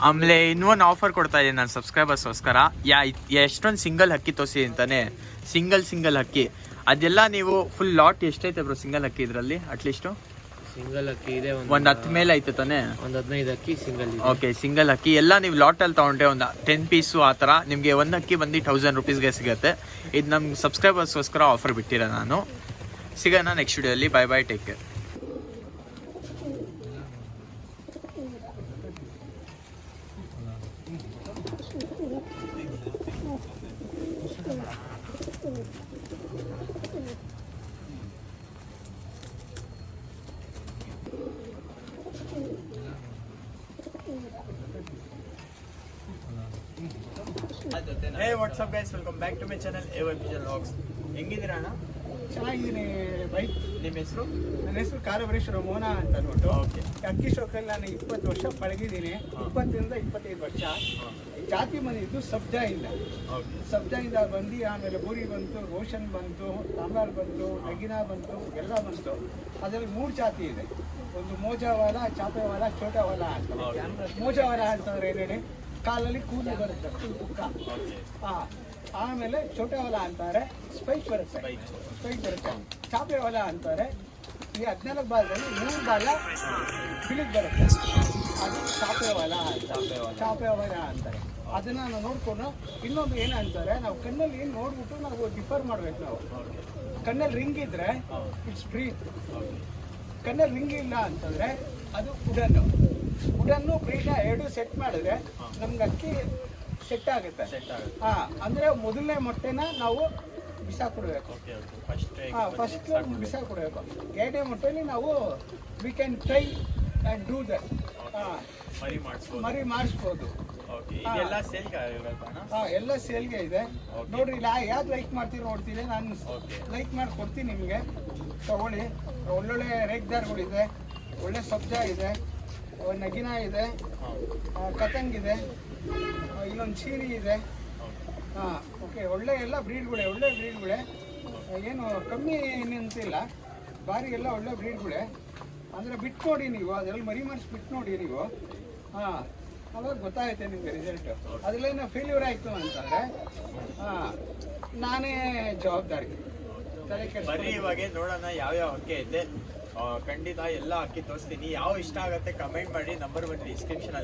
ಆಮೇಲೆ ಇನ್ನೊಂದು ಆಫರ್ ಕೊಡ್ತಾ ಇದ್ದೀನಿ ನಾನು ಸಬ್ಸ್ಕ್ರೈಬರ್ಸ್ಗೋಸ್ಕರ. ಎಷ್ಟೊಂದು ಸಿಂಗಲ್ ಅಕ್ಕಿ ತೋರಿಸಿ ಅಂತಾನೆ, ಸಿಂಗಲ್ ಅಕ್ಕಿ ಅದೆಲ್ಲ ನೀವು ಫುಲ್ ಲಾಟ್ ಎಷ್ಟೈತೆ ಬ್ರೋ ಸಿಂಗಲ್ ಅಕ್ಕಿ ಇದರಲ್ಲಿ? ಅಟ್ಲೀಸ್ಟು ಸಿಂಗಲ್ ಅಕ್ಕಿ ಇದೆ ಒಂದು 10 ಮೇಲೆ ಐತೆ ತಾನೆ? ಒಂದು 15 ಅಕ್ಕಿ ಸಿಂಗಲ್ ಇದೆ. ಓಕೆ, ಸಿಂಗಲ್ ಅಕ್ಕಿ ಎಲ್ಲ ನೀವು ಲಾಟಲ್ಲಿ ತೊಗೊಂಡ್ರೆ ಒಂದು 10 ಪೀಸು ಆ ಥರ ನಿಮಗೆ ಒಂದು ಅಕ್ಕಿ ಬಂದು 1000 ರುಪೀಸ್ಗೆ ಸಿಗುತ್ತೆ. ಇದು ನಮ್ಮ ಸಬ್ಸ್ಕ್ರೈಬರ್ಸ್ಗೋಸ್ಕರ ಆಫರ್ ಬಿಟ್ಟಿರೋ ನಾನು. ಸಿಗೋಣ ನೆಕ್ಸ್ಟ್ ವಿಡಿಯೋಲಿ. Bye bye, take care. Hey, what's up guys, welcome back to my channel AYPJ Vlogs. ಹೆಂಗಿದ್ದೀರಾ ಅಣ್ಣ? ಚೆನ್ನಾಗಿದ್ದೀನಿ ಬೈ. ನಿಮ್ಮ ಹೆಸರು? ನನ್ನ ಹೆಸರು ಕಾರಬರೇಶ್ವರ ಮೋಹನ ಅಂತ ಅಂದ್ಬಿಟ್ಟು. ಓಕೆ. ಅಕ್ಕಿ ಶೋಕಲ್ಲಿ ನಾನು 20 ವರ್ಷ ಪಳಗಿದ್ದೀನಿ. 20ರಿಂದ 25 ವರ್ಷ. ಜಾತಿ ಬಂದಿದ್ದು ಸಬ್ಜಾಯಿಂದ. ಸಬ್ಜಾಯಿಂದ ಬಂದು ಆಮೇಲೆ ಬೂರಿ ಬಂತು, ರೋಷನ್ ಬಂತು, ತಾಮ್ರಾಲ್ ಬಂತು, ನಗಿನಾ ಬಂತು, ಎಲ್ಲ ಬಂತು. ಅದರಲ್ಲಿ 3 ಜಾತಿ ಇದೆ. ಒಂದು ಮೋಜಾವಾಲ, ಚಾಪೆವಾಲ, ಚೋಟವಾಲ ಅಂತ. ಮೋಜಾವಾಲ ಅಂತಂದ್ರೆ ಏನು ಹೇಳಿ, ಕಾಲಲ್ಲಿ ಕೂದಲು ಬರುತ್ತೆ, ಪುಕ್ಕ. ಆಮೇಲೆ ಚೋಟವಾಲ ಅಂತಾರೆ, ಸ್ಪೈಕ್ ಬರುತ್ತೆ. ಚಾಪೆವಾಲ ಅಂತಾರೆ, ಈ 14 ಭಾಗದಲ್ಲಿ 3 ಭಾಗ ಬಿಳಿದ್ ಬರುತ್ತೆ, ಅದು ಚಾಪೆವಾಲ ಅಂತಾರೆ. ಅದನ್ನ ನಾವು ನೋಡ್ಕೊಂಡು ಇನ್ನೊಂದು ಏನು ಅಂತಾರೆ, ನಾವು ಕಣ್ಣಲ್ಲಿ ನೋಡ್ಬಿಟ್ಟು ನಾವು ಡಿಫರ್ ಮಾಡ್ಬೇಕು. ನಾವು ಕಣ್ಣಲ್ಲಿ ರಿಂಗ್ ಇದ್ರೆ ಇಟ್ಸ್ ಬ್ರೀತ್, ಕಣ್ಣಲ್ಲಿ ರಿಂಗ್ ಇಲ್ಲ ಅಂತಂದ್ರೆ ಅದು ಉಡನ್ನು ಬ್ರೀಡ್ನ 2 ಸೆಟ್ ಮಾಡಿದ್ರೆ ನಮ್ಗೆ ಅಕ್ಕಿ ಸೆಟ್ ಆಗುತ್ತೆ. ಅಂದ್ರೆ ಮೊದಲನೇ ಮೊಟ್ಟೆನ ನಾವು ಬಿಸಾಕೊಡ್ಬೇಕು. ಫಸ್ಟ್ ಬಿಸಾಕೊಡ್ಬೇಕು. 2ನೇ ಮೊಟ್ಟೆಲಿ ನಾವು we can try and do that. ಮರಿ ಮಾಡಿಸ್ಬೋದು. ಎಲ್ಲ ಸೇಲ್ಗೆ ಇದೆ ನೋಡ್ರಿ. ಯಾವ್ದು ಲೈಕ್ ಮಾಡ್ತೀರಿ ನೋಡ್ತೀರಿ, ನಾನು ಲೈಕ್ ಮಾಡಿ ಕೊಡ್ತೀನಿ ನಿಮಗೆ. ತಗೊಳ್ಳಿ. ಒಳ್ಳೊಳ್ಳೆ ರೇಗ್ದಾರ್ಗಳಿದೆ, ಒಳ್ಳೆ ಸಬ್ಜಾ ಇದೆ, ನಗಿನಾ ಇದೆ, ಕತಂಗ್ ಇದೆ, ಇನ್ನೊಂದು ಚೀರಿ ಇದೆ. ಓಕೆ, ಒಳ್ಳೆ ಎಲ್ಲ ಬ್ರೀಡ್ಗಳೇ, ಒಳ್ಳೆ ಬ್ರೀಡ್ಗಳೇ. ಏನು ಕಮ್ಮಿ ನಿಂತಿಲ್ಲ, ಭಾರಿ ಎಲ್ಲ ಒಳ್ಳೆ ಬ್ರೀಡ್ಗಳೇ. ಅಂದರೆ ಬಿಟ್ಟು ನೋಡಿ ನೀವು, ಅದರಲ್ಲಿ ಮರಿ ಮಾಡಿಸಿ ಬಿಟ್ಟು ನೋಡಿ ನೀವು. ಅವಾಗ ಗೊತ್ತಾಗುತ್ತೆ ನಿಮಗೆ ರಿಸಲ್ಟು. ಅದರಲ್ಲೇನೋ ಫೇಲ್ಯೂರ್ ಆಯಿತು ಅಂತಂದರೆ ನಾನೇ ಜವಾಬ್ದಾರಿ. ಬರೀ ಇವಾಗ ನೋಡೋಣ ಯಾವ್ಯಾವ ಅಕ್ಕಿ ಐತೆ. ಖಂಡಿತ ಎಲ್ಲ ಅಕ್ಕಿ ತೋರಿಸ್ತೀನಿ. ಯಾವ ಇಷ್ಟ ಆಗುತ್ತೆ ಕಮೆಂಟ್ ಮಾಡಿ, ನಂಬರ್ ಬಂದು ಡಿಸ್ಕ್ರಿಪ್ಷನ್